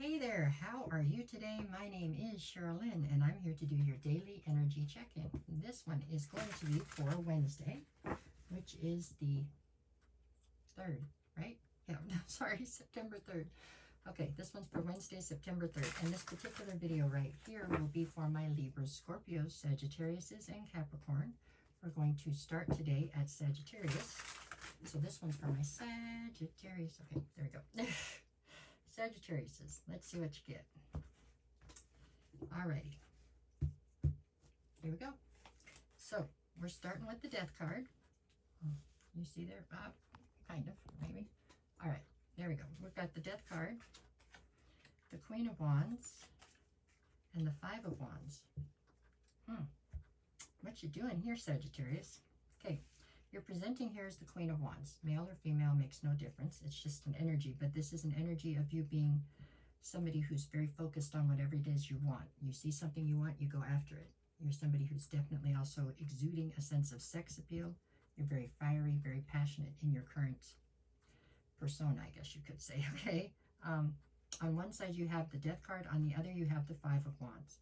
Hey there, how are you today? My name is Sherilyn and I'm here to do your daily energy check-in. This one is going to be for Wednesday, which is the 3rd, right? Yeah, sorry, September 3rd. Okay, this one's for Wednesday, September 3rd. And this particular video right here will be for my Libras, Scorpios, Sagittariuses, and Capricorn. We're going to start today at Sagittarius. So this one's for my Sagittarius. Okay, there we go. Sagittariuses. Let's see what you get. Alrighty. Here we go. So we're starting with the Death card. You see there? Kind of, maybe. Alright, there we go. We've got the Death card, the Queen of Wands, and the Five of Wands. What you doing here, Sagittarius? Okay. You're presenting here as the Queen of Wands. Male or female makes no difference. It's just an energy, but this is an energy of you being somebody who's very focused on whatever it is you want. You see something you want, you go after it. You're somebody who's definitely also exuding a sense of sex appeal. You're very fiery, very passionate in your current persona, I guess you could say, okay? On one side you have the Death card, on the other you have the Five of Wands.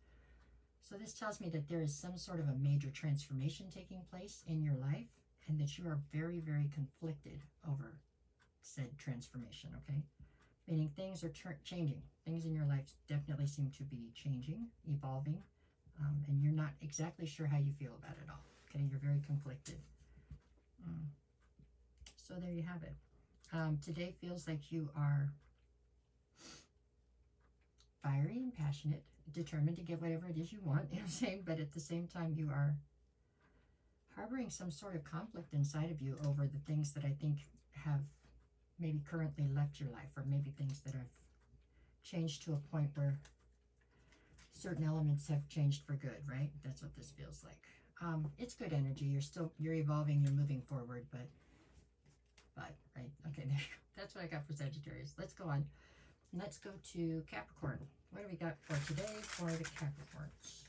So this tells me that there is some sort of a major transformation taking place in your life, and that you are very, very conflicted over said transformation, okay? Meaning things are changing. Things in your life definitely seem to be changing, evolving, and you're not exactly sure how you feel about it all, okay? You're very conflicted. So there you have it. Today feels like you are fiery and passionate, determined to get whatever it is you want, you know what I'm saying? But at the same time, you are harboring some sort of conflict inside of you over the things that I think have maybe currently left your life, or maybe things that have changed to a point where certain elements have changed for good, right? That's what this feels like. It's good energy. You're evolving, you're moving forward, but right? Okay, there you go. That's what I got for Sagittarius. Let's go on. Let's go to Capricorn. What do we got for today for the Capricorns?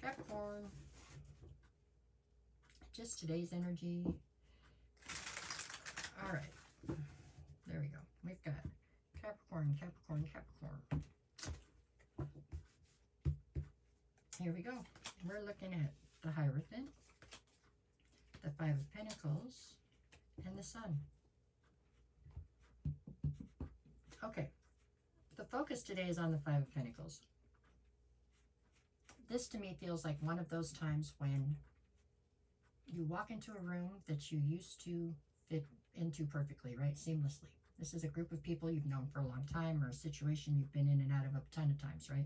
Capricorn. Just today's energy. All right. There we go. We've got Capricorn, Capricorn, Capricorn. Here we go. We're looking at the Hierophant, the Five of Pentacles, and the Sun. Okay. The focus today is on the Five of Pentacles. This to me feels like one of those times when you walk into a room that you used to fit into perfectly, right? Seamlessly. This is a group of people you've known for a long time, or a situation you've been in and out of a ton of times, right?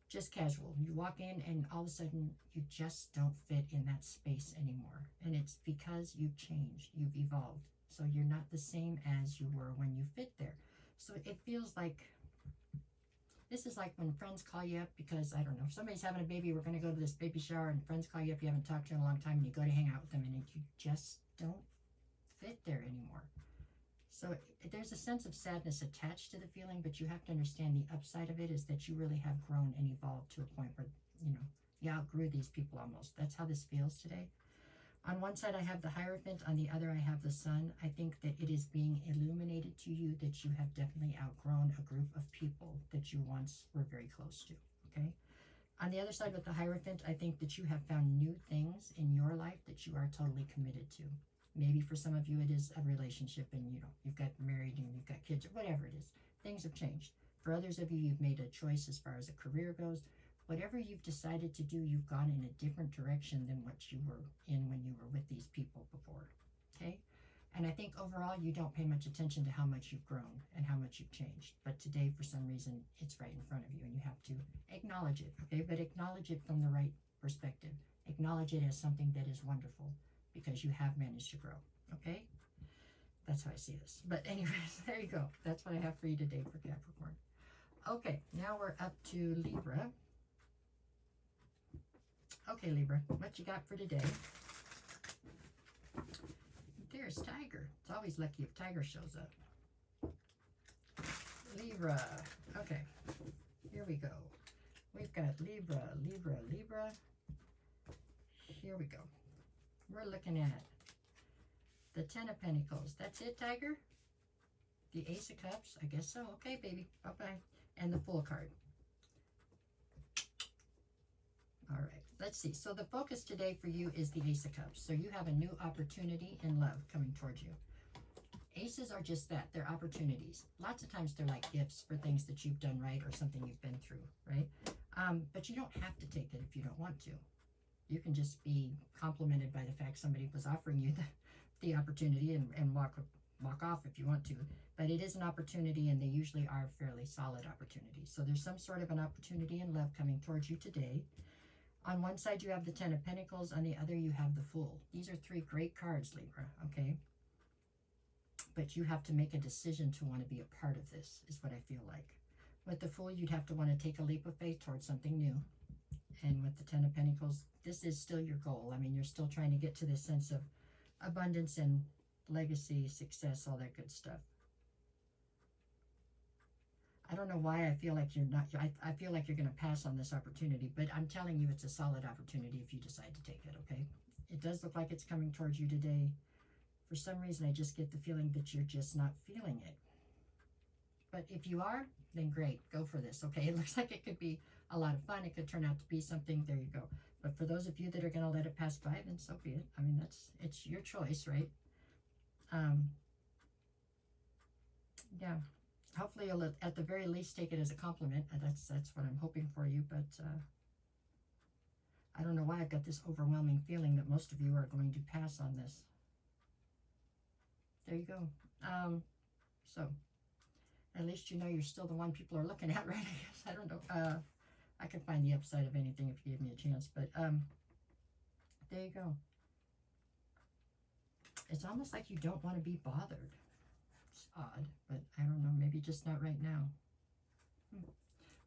Just casual. You walk in and all of a sudden you just don't fit in that space anymore. And it's because you've changed, you've evolved. So you're not the same as you were when you fit there. So it feels like, this is like when friends call you up because, I don't know, if somebody's having a baby, we're going to go to this baby shower, and friends call you up you haven't talked to in a long time, and you go to hang out with them, and you just don't fit there anymore. So there's a sense of sadness attached to the feeling, but you have to understand the upside of it is that you really have grown and evolved to a point where, you know, you outgrew these people almost. That's how this feels today. On one side, I have the Hierophant. On the other, I have the Sun. I think that it is being illuminated to you that you have definitely outgrown a group of people that you once were very close to, okay? On the other side with the Hierophant, I think that you have found new things in your life that you are totally committed to. Maybe for some of you, it is a relationship and, you know, you've got married and you've got kids or whatever it is. Things have changed. For others of you, you've made a choice as far as a career goes. Whatever you've decided to do, you've gone in a different direction than what you were in when you were with these people before, okay? And I think overall, you don't pay much attention to how much you've grown and how much you've changed. But today, for some reason, it's right in front of you and you have to acknowledge it, okay? But acknowledge it from the right perspective. Acknowledge it as something that is wonderful because you have managed to grow, okay? That's how I see this. But anyways, there you go. That's what I have for you today for Capricorn. Okay, now we're up to Libra. Okay, Libra, what you got for today? There's Tiger. It's always lucky if Tiger shows up. Libra. Okay, here we go. We've got Libra, Libra, Libra. Here we go. We're looking at the Ten of Pentacles. That's it, Tiger? The Ace of Cups, I guess so. Okay, baby. Bye-bye. And the Fool card. All right, let's see. So the focus today for you is the Ace of Cups. So you have a new opportunity in love coming towards you. Aces are just that. They're opportunities. Lots of times they're like gifts for things that you've done right or something you've been through, right? But you don't have to take it if you don't want to. You can just be complimented by the fact somebody was offering you the opportunity and walk off if you want to. But it is an opportunity, and they usually are fairly solid opportunities. So there's some sort of an opportunity in love coming towards you today. On one side, you have the Ten of Pentacles. On the other, you have the Fool. These are three great cards, Libra, okay? But you have to make a decision to want to be a part of this, is what I feel like. With the Fool, you'd have to want to take a leap of faith towards something new. And with the Ten of Pentacles, this is still your goal. I mean, you're still trying to get to this sense of abundance and legacy, success, all that good stuff. I don't know why I feel like you're not, I feel like you're going to pass on this opportunity, but I'm telling you it's a solid opportunity if you decide to take it, okay? It does look like it's coming towards you today. For some reason, I just get the feeling that you're just not feeling it. But if you are, then great, go for this, okay? It looks like it could be a lot of fun. It could turn out to be something. There you go. But for those of you that are going to let it pass by, then so be it. I mean, it's your choice, right? Yeah. Hopefully you'll at the very least take it as a compliment. That's what I'm hoping for you. But I don't know why I've got this overwhelming feeling that most of you are going to pass on this. There you go. So at least you know you're still the one people are looking at, right? I guess. I don't know. I could find the upside of anything if you gave me a chance. But there you go. It's almost like you don't want to be bothered. It's odd, but I don't know. Maybe just not right now.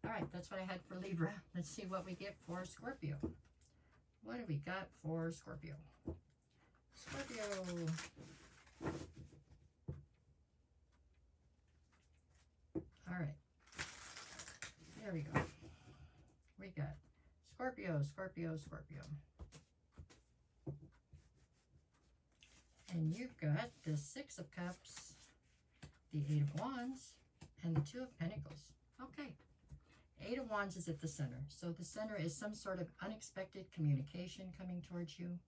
All right, that's what I had for Libra. Let's see what we get for Scorpio. What do we got for Scorpio? Scorpio. All right. There we go. We got Scorpio, Scorpio, Scorpio. And you've got the Six of Cups, the Eight of Wands, and the Two of Pentacles. Okay. Eight of Wands is at the center. So the center is some sort of unexpected communication coming towards you.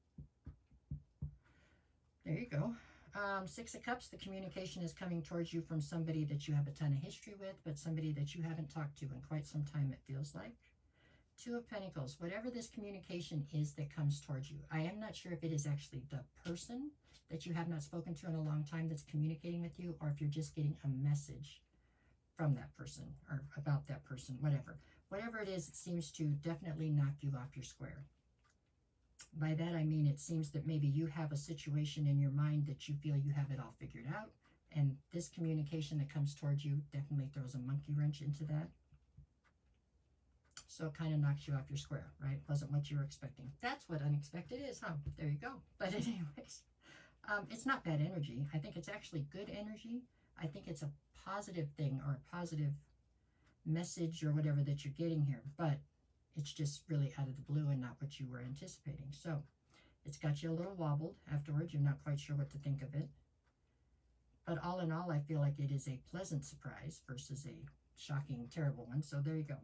There you go. Six of Cups, the communication is coming towards you from somebody that you have a ton of history with, but somebody that you haven't talked to in quite some time, it feels like. Two of Pentacles, whatever this communication is that comes towards you. I am not sure if it is actually the person that you have not spoken to in a long time that's communicating with you, or if you're just getting a message from that person or about that person, whatever. Whatever it is, it seems to definitely knock you off your square. By that, I mean it seems that maybe you have a situation in your mind that you feel you have it all figured out, and this communication that comes towards you definitely throws a monkey wrench into that. So it kind of knocks you off your square, right? Wasn't what you were expecting. That's what unexpected is, huh? There you go. But anyways, it's not bad energy. I think it's actually good energy. I think it's a positive thing or a positive message or whatever that you're getting here. But it's just really out of the blue and not what you were anticipating. So it's got you a little wobbled afterwards. You're not quite sure what to think of it. But all in all, I feel like it is a pleasant surprise versus a shocking, terrible one. So there you go.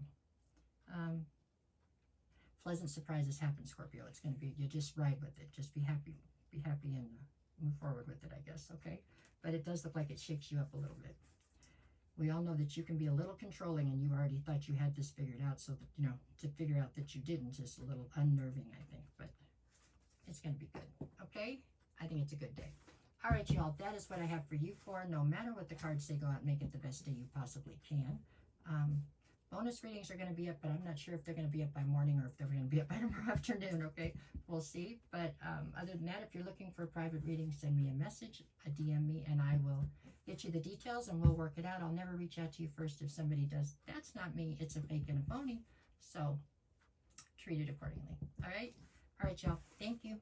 Pleasant surprises happen, Scorpio. It's going to be, you just ride with it. Just be happy and move forward with it, I guess, okay? But it does look like it shakes you up a little bit. We all know that you can be a little controlling, and you already thought you had this figured out, so that, you know, to figure out that you didn't is a little unnerving, I think, but it's going to be good, okay? I think it's a good day. All right, y'all, that is what I have for you for. No matter what the cards say, go out and make it the best day you possibly can. Bonus readings are going to be up, but I'm not sure if they're going to be up by morning or if they're going to be up by tomorrow afternoon, okay? We'll see. But other than that, if you're looking for a private reading, send me a message, DM me, and I will get you the details, and we'll work it out. I'll never reach out to you first if somebody does. That's not me. It's a fake and a phony. So treat it accordingly. All right? All right, y'all. Thank you.